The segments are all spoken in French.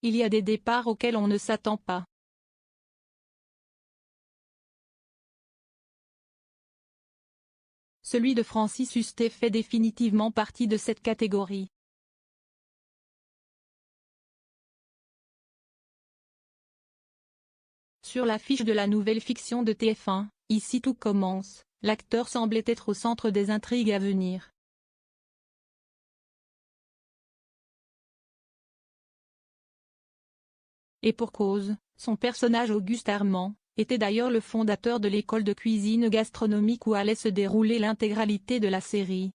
il y a des départs auxquels on ne s'attend pas. Celui de Francis Hustet fait définitivement partie de cette catégorie. Sur l'affiche de la nouvelle fiction de TF1, Ici tout commence, l'acteur semblait être au centre des intrigues à venir. Et pour cause, son personnage Auguste Armand était d'ailleurs le fondateur de l'école de cuisine gastronomique où allait se dérouler l'intégralité de la série.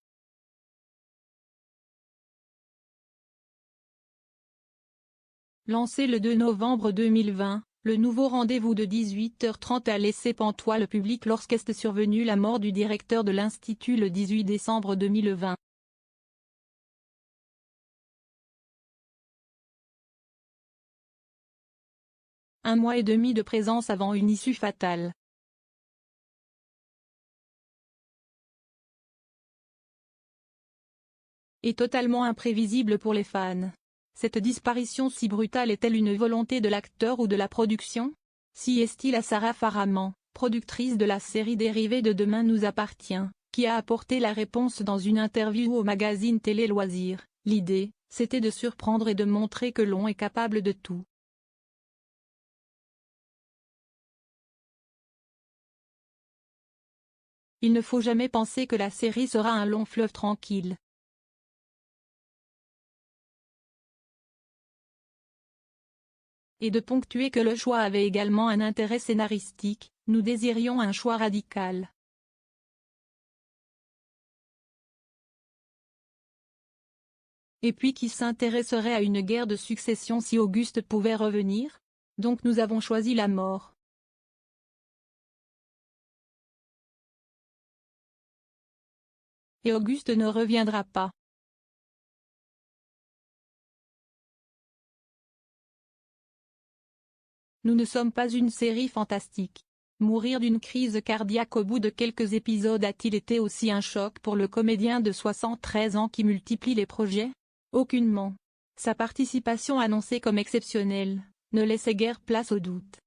Lancé le 2 novembre 2020, le nouveau rendez-vous de 18h30 a laissé pantois le public lorsqu'est survenue la mort du directeur de l'Institut le 18 décembre 2020. Un mois et demi de présence avant une issue fatale. Et totalement imprévisible pour les fans. Cette disparition si brutale est-elle une volonté de l'acteur ou de la production? Si est-il à Sarah Faraman, productrice de la série dérivée de Demain nous appartient, qui a apporté la réponse dans une interview au magazine Télé Loisirs. L'idée, c'était de surprendre et de montrer que l'on est capable de tout. Il ne faut jamais penser que la série sera un long fleuve tranquille. Et de ponctuer que le choix avait également un intérêt scénaristique, nous désirions un choix radical. Et puis qui s'intéresserait à une guerre de succession si Auguste pouvait revenir? Donc nous avons choisi la mort. Et Auguste ne reviendra pas. Nous ne sommes pas une série fantastique. Mourir d'une crise cardiaque au bout de quelques épisodes a-t-il été aussi un choc pour le comédien de 73 ans qui multiplie les projets? Aucunement. Sa participation annoncée comme exceptionnelle ne laissait guère place au doute.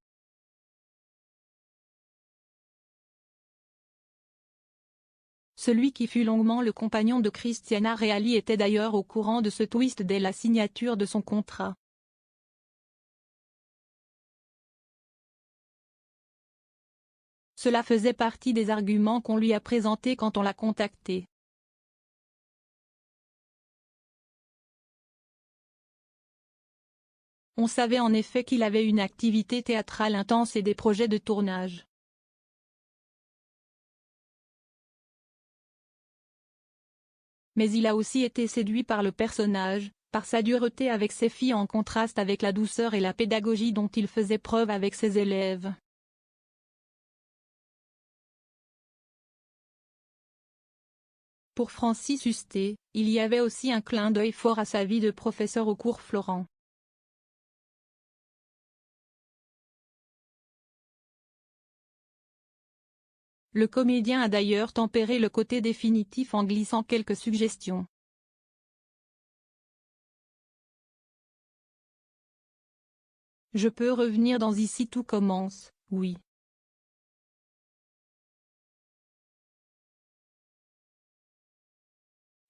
Celui qui fut longuement le compagnon de Christiana Reali était d'ailleurs au courant de ce twist dès la signature de son contrat. Cela faisait partie des arguments qu'on lui a présentés quand on l'a contacté. On savait en effet qu'il avait une activité théâtrale intense et des projets de tournage. Mais il a aussi été séduit par le personnage, par sa dureté avec ses filles en contraste avec la douceur et la pédagogie dont il faisait preuve avec ses élèves. Pour Francis Hustet, il y avait aussi un clin d'œil fort à sa vie de professeur au cours Florent. Le comédien a d'ailleurs tempéré le côté définitif en glissant quelques suggestions. Je peux revenir dans Ici tout commence, oui.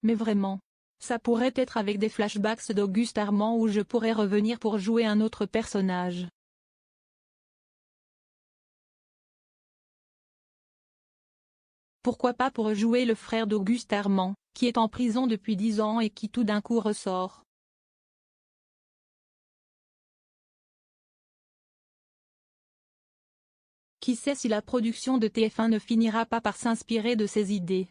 Mais vraiment. Ça pourrait être avec des flashbacks d'Auguste Armand où je pourrais revenir pour jouer un autre personnage. Pourquoi pas pour jouer le frère d'Auguste Armand, qui est en prison depuis 10 ans et qui tout d'un coup ressort. Qui sait si la production de TF1 ne finira pas par s'inspirer de ces idées.